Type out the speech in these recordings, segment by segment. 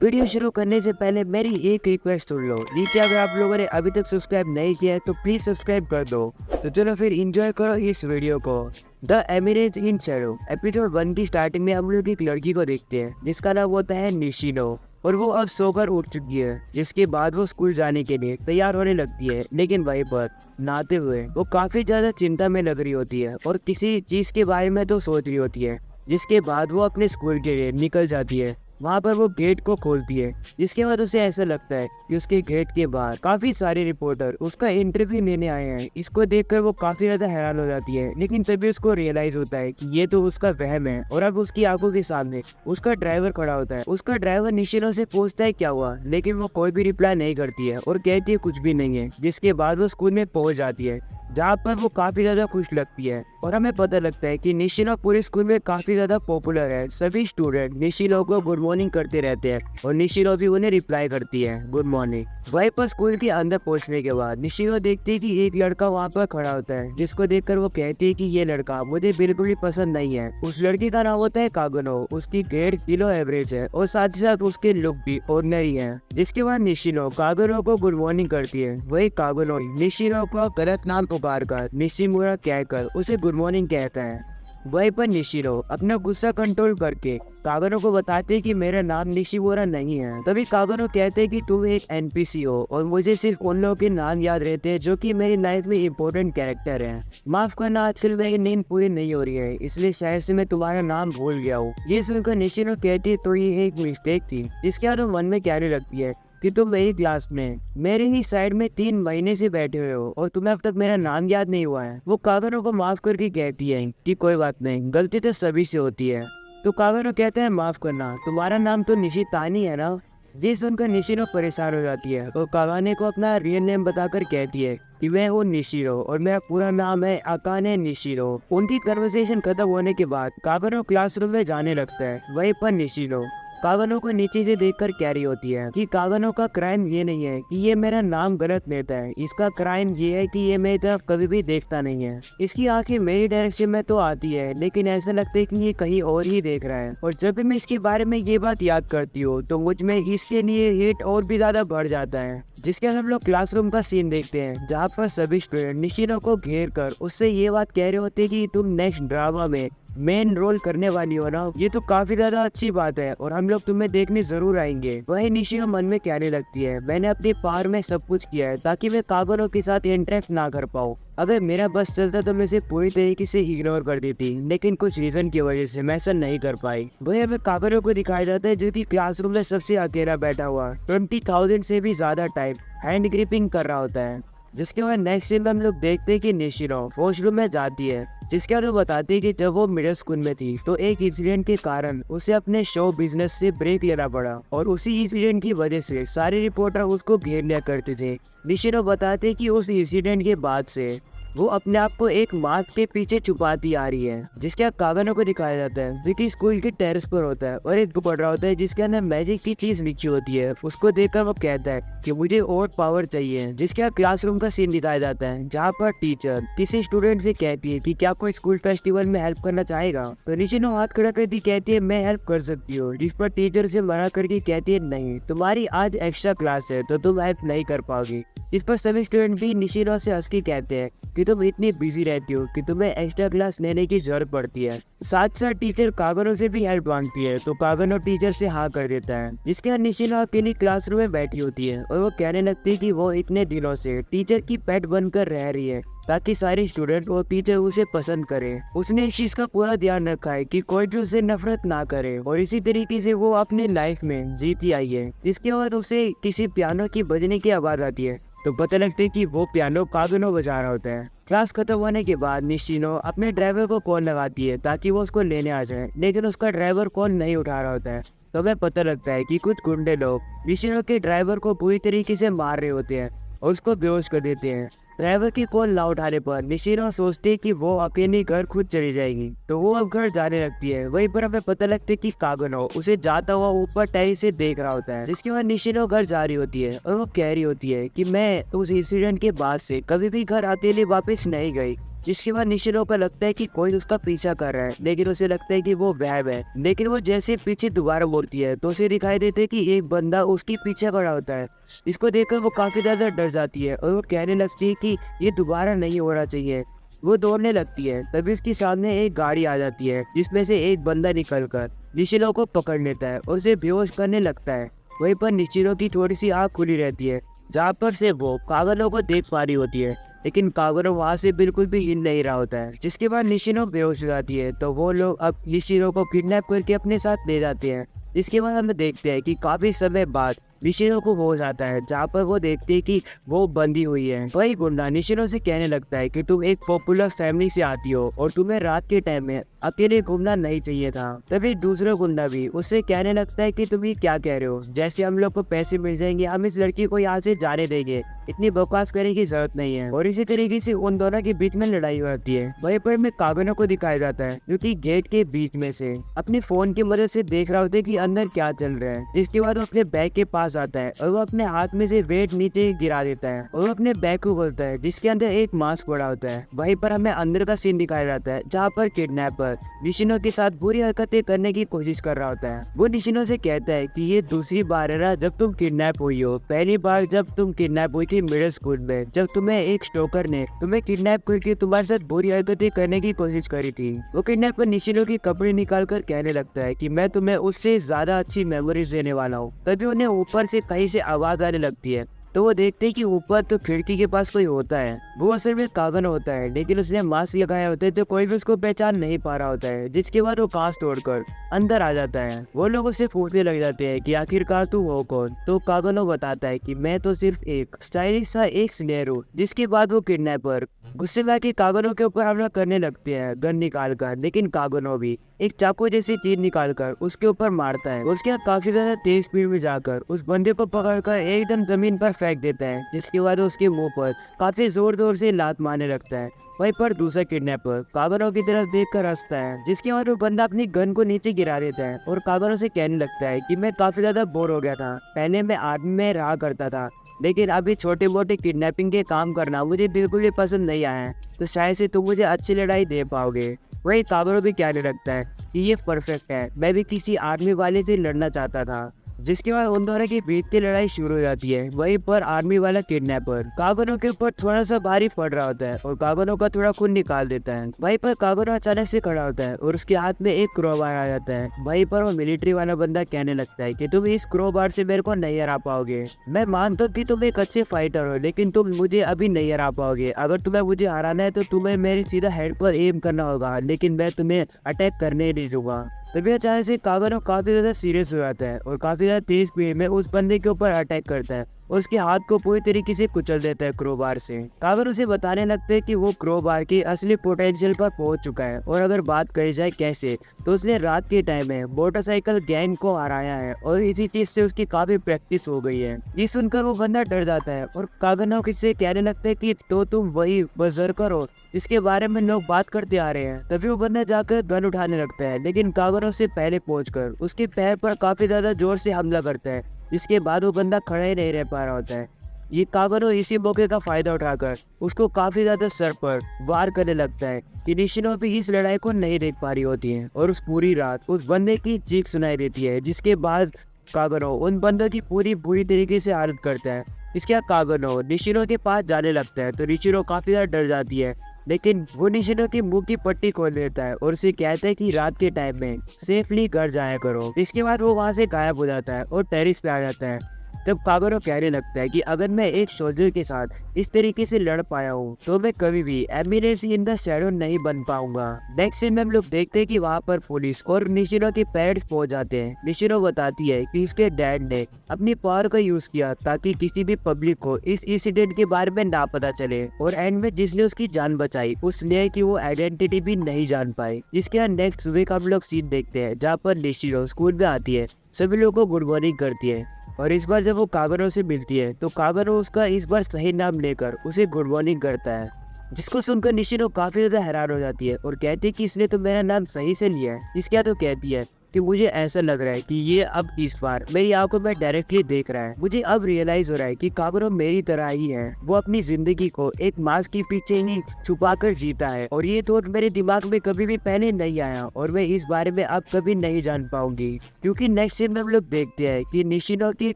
Video शुरू करने से पहले मेरी एक रिक्वेस्ट सुन लो। नीचे अगर आप लोगों ने अभी तक सब्सक्राइब नहीं किया है तो प्लीज सब्सक्राइब कर दो। तो चलो फिर एंजॉय करो इस वीडियो को। The Emirates in Shadow episode 1 की स्टार्टिंग में हम लोग एक लड़की को देखते हैं जिसका नाम होता है निशिनो, और वो अब सोकर उठ चुकी है। जिसके बाद वो स्कूल जाने के लिए तैयार होने लगती है, लेकिन वहीं पर नहाते हुए वो काफी ज्यादा चिंता में लग रही होती है और किसी चीज के बारे में तो सोच रही होती है। जिसके बाद वो अपने स्कूल के लिए निकल जाती है। वहाँ पर वो गेट को खोलती है, जिसके बाद उसे ऐसा लगता है कि उसके गेट के बाहर काफी सारे रिपोर्टर उसका इंटरव्यू लेने आए हैं। इसको देखकर वो काफी ज्यादा हैरान हो जाती है, लेकिन तभी उसको रियलाइज होता है कि ये तो उसका वहम है। और अब उसकी आंखों के सामने उसका ड्राइवर खड़ा होता है। उसका ड्राइवर निशिनो से पूछता है क्या हुआ, लेकिन वो कोई भी रिप्लाई नहीं करती है और कहती है कुछ भी नहीं है। जिसके बाद वो स्कूल में पहुंच जाती है, जहाँ पर वो काफी ज्यादा खुश लगती है। और हमें पता लगता है कि निशिनो पूरे स्कूल में काफी ज्यादा पॉपुलर है। सभी स्टूडेंट निशिनो को गुड मॉर्निंग करते रहते हैं और निशिनो भी उन्हें रिप्लाई करती है गुड मॉर्निंग। वहीं पर स्कूल के अंदर पहुंचने के बाद निशिनो देखती है कि एक लड़का वहाँ पर खड़ा होता है, जिसको देखकर वो कहती है कि ये लड़का मुझे बिल्कुल भी पसंद नहीं है। उस लड़की का नाम होता है कागनो। उसकी ग्रेड बिलो एवरेज है और साथ ही साथ उसके लुक भी ऑर्डिनरी है। जिसके बाद निशिनो कागनो को गुड मॉर्निंग करती है। वही कागनो निशिनो को गलत नाम पुकार कर निशिमुरा कहकर उसे गुड मॉर्निंग कहता है। वहीं पर निशिनो अपना गुस्सा कंट्रोल करके कागनो को बताते कि मेरा नाम निशिमुरा नहीं है। तभी कागनो कहते हैं कि तुम एक एनपीसी हो और मुझे सिर्फ उन लोगों के नाम याद रहते हैं जो कि मेरी लाइफ में इम्पोर्टेंट कैरेक्टर हैं। माफ करना, आजकल मेरी नींद पूरी नहीं हो रही है, इसलिए शायद से मैं तुम्हारा नाम भूल गया हूँ। ये सुनकर निशिनो कहती है तो ये एक मिस्टेक थी। इसके बाद मन में कहने लगती है कि तुम मेरी क्लास में मेरे ही साइड में 3 महीने से बैठे हुए हो और तुम्हें अब तक मेरा नाम याद नहीं हुआ है। वो कागनो को माफ करके कहती है कि कोई बात नहीं, गलती तो सभी से होती है। तो कागनो कहते हैं माफ करना, तुम्हारा नाम तो निशितानी है ना। ये सुनकर निशिनो परेशान हो जाती है और कागाने को अपना रियल नेम बताकर कहती है कि मैं हूँ निशिरो और मेरा पूरा नाम है अकाने निशिरो। उनकी कन्वर्सेशन खत्म होने के बाद कागनो क्लासरूम में जाने लगता है। वहीं पर निशिनो कागनो को नीचे से देखकर कह रही होती है कि कागनो का क्राइम ये नहीं है कि ये मेरा नाम गलत लेता है, इसका क्राइम ये है कि ये मेरी तरफ कभी भी देखता नहीं है। इसकी आंखें मेरी डायरेक्शन में तो आती है, लेकिन ऐसा लगता है कि ये कहीं और ही देख रहा है। और जब भी मैं इसके बारे में ये बात याद करती हूँ तो मुझ में इसके लिए हेट और भी ज्यादा बढ़ जाता है। जिसके बाद हम लोग क्लासरूम का सीन देखते हैं, जहाँ पर सभी स्टूडेंट निशिनो को घेर कर उससे ये बात कह रहे होते हैं कि तुम नेक्स्ट ड्रामा में मेन रोल करने वाली हो ना। ये तो काफी ज्यादा अच्छी बात है और हम लोग तुम्हें देखने जरूर आएंगे। वही निशिनो मन में कहने लगती है मैंने अपनी पावर में सब कुछ किया है ताकि मैं कागनो के साथ इंटरेक्ट ना कर पाऊँ। अगर मेरा बस चलता तो मैं इसे पूरी तरीके से इग्नोर कर देती, लेकिन कुछ रीजन की वजह से मैं ऐसा नहीं कर पाई। वही हमें कागनो को दिखाया जाता है जो कि क्लासरूम में सबसे अकेला बैठा हुआ 20,000 से भी ज्यादा टाइम हैंड ग्रिपिंग कर रहा होता है। जिसके बाद नेक्स्ट सीन में हम लोग देखते हैं कि निशिनो वॉशरूम में जाती है। जिसके बाद वो बताती है कि जब वो मिडिल स्कूल में थी तो एक इंसिडेंट के कारण उसे अपने शो बिजनेस से ब्रेक लेना पड़ा और उसी इंसिडेंट की वजह से सारे रिपोर्टर उसको घेर लिया करते थे। निशिनो बताते हैं कि उस इंसिडेंट के बाद से वो अपने आप को एक मास्क के पीछे छुपाती आ रही है। जिसके बाद कागनो को दिखाया जाता है जो कि स्कूल के टेरेस पर होता है और एक बुक पढ़ रहा होता है जिसके अंदर मैजिक की चीज लिखी होती है। उसको देखकर वो कहता है कि मुझे और पावर चाहिए। जिसके बाद क्लासरूम का सीन दिखाया जाता है, जहाँ पर टीचर किसी स्टूडेंट से कहती है कि क्या कोई स्कूल फेस्टिवल में हेल्प करना चाहेगा। तो निशिनो हाथ खड़ा करती कहती है मैं हेल्प कर सकती हूँ। जिस पर टीचर से मना करके कहती है नहीं, तुम्हारी आज एक्स्ट्रा क्लास है तो तुम हेल्प नहीं कर पाओगी। इस पर सभी स्टूडेंट भी निशिनो से हंस के कहते हैं कि तुम इतनी बिजी रहती हो कि तुम्हें एक्स्ट्रा क्लास लेने की जरूरत पड़ती है। साथ साथ टीचर कागनो से भी हेल्प मांगती है तो कागनो टीचर से हाँ कर देता है। जिसके बाद निशिनो अकेली क्लासरूम में बैठी होती है और वो कहने लगती है कि वो इतने दिनों से टीचर की पेट बनकर रह रही है ताकि सारे स्टूडेंट और टीचर उसे पसंद करे। उसने इस चीज का पूरा ध्यान रखा है कि कोई भी उसे नफरत ना करे और इसी तरीके से वो अपनी लाइफ में जीती आई है। जिसके बाद उसे किसी पियानो की बजने की आवाज आती है तो पता लगता है कि वो पियानो कागनो बजा रहा होता है। क्लास खत्म होने के बाद निशिनो अपने ड्राइवर को कॉल लगाती है ताकि वो उसको लेने आ जाए, लेकिन उसका ड्राइवर कॉल नहीं उठा रहा होता है। तो हमें पता लगता है कि कुछ गुंडे लोग निशिनो के ड्राइवर को पूरी तरीके से मार रहे होते हैं और उसको बेहोश कर देते हैं। ड्राइवर की कॉल ना उठाने पर निशिनो सोचती है कि वो अकेले घर खुद चली जाएगी, तो वो अब घर जाने लगती है। वहीं पर हमें पता लगता है कि कागनो उसे जाता हुआ ऊपर टेरेस से देख रहा होता है, जिसके बाद निशिनो घर जा रही होती है और वो कह रही होती है कि मैं उस इंसिडेंट के बाद से कभी भी घर अकेले वापस नहीं गई। जिसके बाद निशिनो को लगता है कि कोई उसका पीछा कर रहा है, लेकिन उसे लगता है कि वो वहम है। लेकिन वो जैसे पीछे दोबारा मुड़ती है तो उसे दिखाई देता है कि एक बंदा उसके पीछे खड़ा होता है। इसको देखकर वो काफी ज्यादा डर जाती है और वो कहने लगती है कि ये दोबारा नहीं होना चाहिए। वो दौड़ने लगती है, तभी उसके सामने एक गाड़ी आ जाती है, जिसमें से एक बंदा निकलकर निशिनो को पकड़ लेता है और उसे बेहोश करने लगता है। वहीं पर निशिनो की थोड़ी सी आँख खुली रहती है, जहाँ पर से वो कागनो को देख पा रही होती है, लेकिन कागनो वहाँ से बिल्कुल भी हिल नहीं रहा होता है। जिसके बाद निशिनो बेहोश हो जाती है, तो वो लोग अब निशिनो को किडनैप करके अपने साथ ले जाते हैं। इसके बाद हम देखते हैं कि काफी समय बाद निशिनो को होश आता है, जहाँ पर वो देखते हैं कि वो बंदी हुई है। वही गुंडा निशिनो से कहने लगता है कि तुम एक पॉपुलर फैमिली से आती हो और तुम्हें रात के टाइम में अकेले घूमना नहीं चाहिए था। तभी दूसरा गुंडा भी उससे कहने लगता है कि तुम ये क्या कह रहे हो, जैसे हम लोग को पैसे मिल जाएंगे हम इस लड़की को यहाँ से जाने देंगे, इतनी बकवास करने की जरूरत नहीं है। और इसी तरीके से उन दोनों के बीच में लड़ाई होती है। वहीं पर में कागनो को दिखाया जाता है, जो कि गेट के बीच में से अपने फोन की मदद से देख रहा होता है कि अंदर क्या चल रहा है। जिसके बाद वो अपने बैग के पास आता है और वो अपने हाथ में से वेट नीचे गिरा देता है और वो अपने बैग को खोलता है, जिसके अंदर एक मास्क पड़ा होता है। वहीं पर हमें अंदर का सीन दिखाया जाता है, जहाँ पर किडनैपर निशिनो के साथ बुरी हरकतें करने की कोशिश कर रहा होता है। वो निशिनो से कहता है कि ये दूसरी बार है ना जब तुम किडनैप हुई हो। पहली बार जब तुम किडनैप हुई थी मिडिल स्कूल में, जब तुम्हें एक स्टोकर ने तुम्हें किडनैप करके तुम्हारे साथ बुरी हरकतें करने की कोशिश करी थी। वो किडनैपर निशिनो की कपड़े निकाल कर कहने लगता है कि मैं तुम्हें उससे ज्यादा अच्छी मेमोरीज देने वाला हूँ। तभी उन्हें ऊपर से कहीं से आवाज आने लगती है, तो वो देखते हैं कि ऊपर तो खिड़की के पास कोई होता है। वो असल में कागनो होता है, लेकिन उसने मास्क लगाया होता है तो कोई भी उसको पहचान नहीं पा रहा होता है। जिसके बाद वो कांच तोड़कर अंदर आ जाता है। वो लोग उससे पूछने लग जाते हैं कि आखिरकार तू हो कौन। तो कागनो बताता है कि मैं तो सिर्फ एक स्टाइलिश सा एक स्नेयर हूँ। जिसके बाद वो किडनैपर गुस्से में आके कागनो के ऊपर हमला करने लगते हैं गन निकाल कर, लेकिन कागनो भी एक चाकू जैसी चीज निकाल कर उसके ऊपर मारता है। उसके बाद काफी ज्यादा तेज स्पीड में जाकर उस बंदे को पकड़कर एकदम जमीन पर फेंक देता है। जिसके बाद उसके मुंह पर काफी जोर जोर से लात मारने लगता है। वहीं पर दूसरा किडनैपर कागनो की तरफ देखकर हंसता है। जिसके बाद वो बंदा अपनी गन को नीचे गिरा देता है और कागनो से कहने लगता है कि मैं काफी ज्यादा बोर हो गया था। पहले मैं आर्मी में रहा करता था, लेकिन अभी छोटे मोटे किडनैपिंग के काम करना मुझे बिल्कुल भी पसंद नहीं आया है, तो शायद से तुम मुझे अच्छी लड़ाई दे पाओगे। वही कागनो भी कहने लगता है कि ये परफेक्ट है, मैं भी किसी आर्मी वाले से लड़ना चाहता था। जिसके बाद उन दोनों की बीच की लड़ाई शुरू हो जाती है। वहीं पर आर्मी वाला किडनैपर कागनो के ऊपर थोड़ा सा भारी पड़ रहा होता है और कागनो का थोड़ा खून निकाल देता है। वहीं पर कागनो अचानक से खड़ा होता है और उसके हाथ में एक क्रोबार आ जाता है। वहीं पर वो मिलिट्री वाला बंदा कहने लगता है कि तुम इस क्रोबार से मेरे को नहीं हरा पाओगे। मैं मानता हूँ कि तुम एक अच्छे फाइटर हो, लेकिन तुम मुझे अभी नहीं हरा पाओगे। अगर तुम्हें मुझे हराना है तो तुम्हें मेरे सीधा हेड पर एम करना होगा, लेकिन मैं तुम्हें अटैक करने नहीं दूंगा। तभी अचानक से कागनो काफी ज्यादा सीरियस हो जाता है और काफी ज्यादा तेज स्पीड में उस बंदे के ऊपर अटैक करता है और उसके हाथ को पूरी तरीके से कुचल देता है क्रोबार से। कागनो उसे बताने लगते हैं कि वो क्रोबार की असली पोटेंशियल पर पहुंच चुका है और अगर बात करी जाए कैसे, तो उसने रात के टाइम में मोटरसाइकिल गैंग को हराया है और इसी चीज से उसकी काफी प्रैक्टिस हो गई है। ये सुनकर वो बंदा डर जाता है और कागनो से कहने लगता है कि तो तुम वही बर्सर्कर हो इसके बारे में लोग बात करते आ रहे हैं। तभी वो बंदा जाकर गन उठाने लगता है, लेकिन कागनो से पहले पहुंचकर उसके पैर पर काफी ज्यादा जोर से हमला करता है। जिसके बाद वो बंदा खड़ा ही नहीं रह पा रहा होता है। ये कागनो इसी मौके का फायदा उठाकर उसको काफी ज्यादा सर पर वार करने लगता है कि निशिनो भी इस लड़ाई को नहीं देख पा रही होती है और उस पूरी रात उस बंदे की चीख सुनाई देती है। जिसके बाद कागनो उन बंदों की पूरी बुरी तरीके से हालत करता है। इसके बाद कागनो निशिनो के पास जाने लगता है तो निशिनो काफी ज्यादा डर जाती है, लेकिन वो निशिनो की मुंह की पट्टी खोल देता है और उसे कहता है कि रात के टाइम में सेफली घर जाया करो। इसके बाद वो वहाँ से गायब हो जाता है और टेरिस पे आ जाता है। तब कागनो कहने लगता है कि अगर मैं एक सोल्जर के साथ इस तरीके से लड़ पाया हूँ तो मैं कभी भी एमिनेंस इन द शैडो नहीं बन पाऊंगा। नेक्स्ट सीन में हम लोग देखते हैं कि वहाँ पर पुलिस और निशिनो के पेरेंट्स पहुंच जाते हैं। निशिनो बताती है कि उसके डैड ने अपनी पावर का यूज किया ताकि किसी भी पब्लिक को इस इंसिडेंट के बारे में ना पता चले, और एंड में जिसने उसकी जान बचाई उसने की वो आइडेंटिटी भी नहीं जान पाई। जिसके बाद नेक्स्ट सुबह का हम लोग सीन देखते हैं जहाँ पर निशिनो स्कूल में आती है, सभी लोगों को गुड मॉर्निंग करती है और इस बार जब वो कागरो से मिलती है तो कागरो उसका इस बार सही नाम लेकर उसे गुड मॉर्निंग करता है, जिसको सुनकर निशिनो काफी ज्यादा हैरान हो जाती है और कहती है कि इसने तो मेरा नाम सही से लिया है। इसके तो कहती है कि मुझे ऐसा लग रहा है कि ये अब इस बार मेरी आंखों में डायरेक्टली देख रहा है। मुझे अब रियलाइज हो रहा है कि कागरो मेरी तरह ही है, वो अपनी जिंदगी को एक मास्क के पीछे ही छुपा कर जीता है और ये थॉट मेरे दिमाग में कभी भी पहले नहीं आया और मैं इस बारे में अब कभी नहीं जान पाऊंगी। क्योंकि नेक्स्ट सीन में हम लोग देखते हैं कि निशिनो की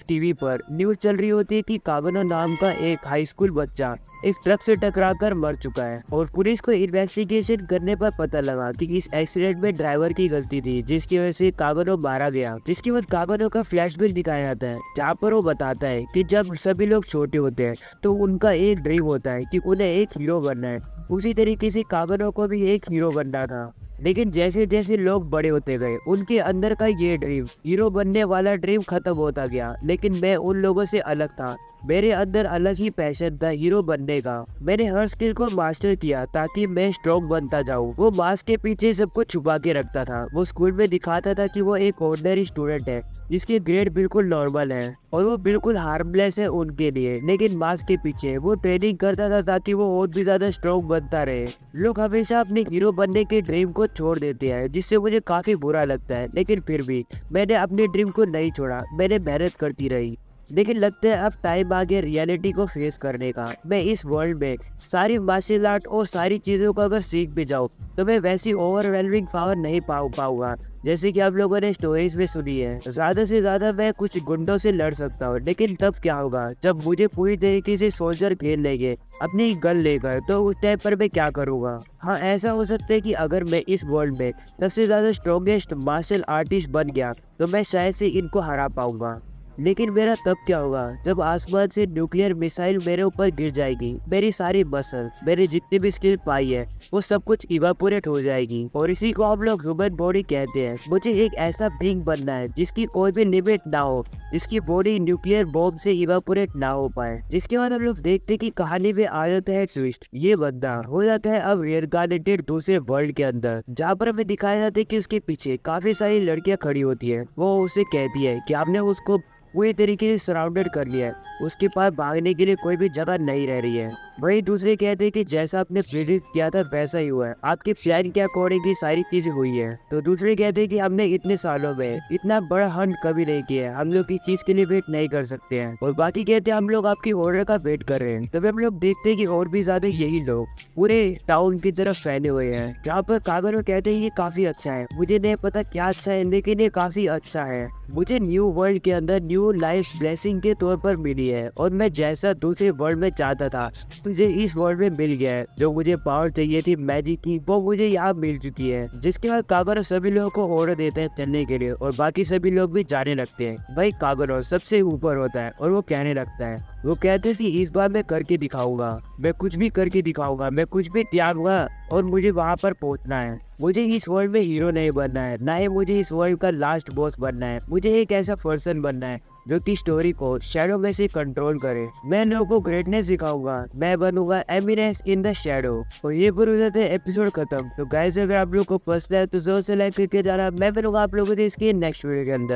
टीवी पर न्यूज चल रही होती है कि कागनो नाम का एक हाई स्कूल बच्चा एक ट्रक से टकराकर मर चुका है और पुलिस को इन्वेस्टिगेशन करने पर पता लगा कि इस एक्सीडेंट में ड्राइवर की गलती थी, जिसकी वजह से कागनो मारा गया। जिसके बाद कागनो का फ्लैशबैक दिखाया जाता है जहाँ पर वो बताता है कि जब सभी लोग छोटे होते हैं तो उनका एक ड्रीम होता है कि उन्हें एक हीरो बनना है। उसी तरीके से कागनो को भी एक हीरो बनना था, लेकिन जैसे जैसे लोग बड़े होते गए उनके अंदर का ये ड्रीम, हीरो बनने वाला ड्रीम खत्म होता गया। लेकिन मैं उन लोगों से अलग था, मेरे अंदर अलग ही पैशन था हीरो बनने का। मैंने हर स्किल को मास्टर किया ताकि मैं स्ट्रॉन्ग बनता जाऊं। वो मास्क के पीछे सब कुछ छुपा के रखता था। वो स्कूल में दिखाता था कि वो एक ऑर्डिनरी स्टूडेंट है जिसके ग्रेड बिल्कुल नॉर्मल है और वो बिल्कुल हार्मलेस है उनके लिए, लेकिन मास्क के पीछे वो ट्रेनिंग करता था ताकि वो और भी ज्यादा स्ट्रॉन्ग बनता रहे। लोग हमेशा अपने हीरो बनने के ड्रीम को छोड़ देते हैं, जिससे मुझे काफी बुरा लगता है, लेकिन फिर भी मैंने अपने ड्रीम को नहीं छोड़ा, मैंने मेहनत करती रही। लेकिन लगता है अब टाइम आ गया रियलिटी को फेस करने का। मैं इस वर्ल्ड में सारी मार्शल आर्ट और सारी चीज़ों को अगर सीख भी जाऊँ तो मैं वैसी ओवरवेलमिंग पावर नहीं पाऊंगा जैसे कि आप लोगों ने स्टोरीज में सुनी है। ज्यादा से ज्यादा मैं कुछ गुंडों से लड़ सकता हूँ, लेकिन तब क्या होगा जब मुझे पूरी तरीके से सोल्जर खेल लेंगे अपनी गन लेकर, तो उस टाइम पर मैं क्या करूँगा। हाँ, ऐसा हो सकता है कि अगर मैं इस वर्ल्ड में सबसे ज्यादा स्ट्रॉन्गेस्ट मार्शल आर्टिस्ट बन गया तो मैं शायद से इनको हरा पाऊंगा। लेकिन मेरा तब क्या होगा जब आसमान से न्यूक्लियर मिसाइल मेरे ऊपर गिर जाएगी, मेरी सारी मसल, मेरी जितनी भी स्किल पाई है वो सब कुछ इवापोरेट हो जाएगी और इसी को हम लोग ह्यूमन बॉडी कहते हैं। मुझे एक ऐसा बीइंग बनना है जिसकी कोई भी लिमिट ना हो, जिसकी बॉडी न्यूक्लियर बॉम्ब से इवापोरेट ना हो पाए। जिसके बाद हम लोग देखते कि कहानी में आ जाता है ट्विस्ट। ये बंदा हो जाता है अब रिइनकार्नेटेड दूसरे वर्ल्ड के अंदर, जहाँ पर हमें दिखाया जाता है कि उसके पीछे काफी सारी लड़कियां खड़ी होती है। वो उसे कहती है कि आपने उसको पूरी तरीके से सराउंडेड कर लिया है, उसके पास भागने के लिए कोई भी जगह नहीं रह रही है। वही दूसरे कहते हैं कि जैसा आपने प्रेडिक्ट किया था वैसा ही हुआ है, आपके प्लान के अकॉर्डिंग ही सारी चीजें हुई है। तो दूसरे कहते हैं कि हमने इतने सालों में इतना बड़ा हंट कभी नहीं किया है, हम लोग की चीज के लिए वेट नहीं कर सकते हैं। और बाकी कहते हैं हम लोग आपकी ऑर्डर का वेट कर रहे हैं। तभी हम लोग देखते हैं कि और भी ज्यादा यही लोग पूरे टाउन की तरफ फैले हुए हैं, जहाँ पर कागरो कहते हैं ये काफी अच्छा है। मुझे नहीं पता क्या अच्छा है, लेकिन ये काफी अच्छा है। मुझे न्यू वर्ल्ड के अंदर न्यू लाइफ ब्लेसिंग के तौर पर मिली है और मैं जैसा दूसरे वर्ल्ड में चाहता था मुझे इस वर्ल्ड में मिल गया है। जो मुझे पावर चाहिए थी मैजिक की, वो मुझे यहाँ मिल चुकी है। जिसके बाद कागरो सभी लोगों को ऑर्डर देते हैं चलने के लिए और बाकी सभी लोग भी जाने लगते हैं। भाई कागरो सबसे ऊपर होता है और वो कहने लगता है, वो कहते हैं कि इस बार मैं करके दिखाऊंगा, मैं कुछ भी करके दिखाऊंगा, मैं कुछ भी त्यागूंगा और मुझे वहां पर पहुंचना है। मुझे इस वर्ल्ड में हीरो नहीं बनना है, ना ही मुझे इस वर्ल्ड का लास्ट बॉस बनना है। मुझे एक ऐसा पर्सन बनना है जो कि स्टोरी को शैडो में से कंट्रोल करे। मैं लोगों को ग्रेटनेस दिखाऊंगा, मैं बनूंगा एमिनेंस इन द शैडो। और ये पूरा हो जाता है एपिसोड खत्म। तो गाइस अगर आप लोग को पसंद है तो जोर से लाइक करके जाना। मैं मिलूंगा आप लोगों से इसके नेक्स्ट वीडियो के अंदर।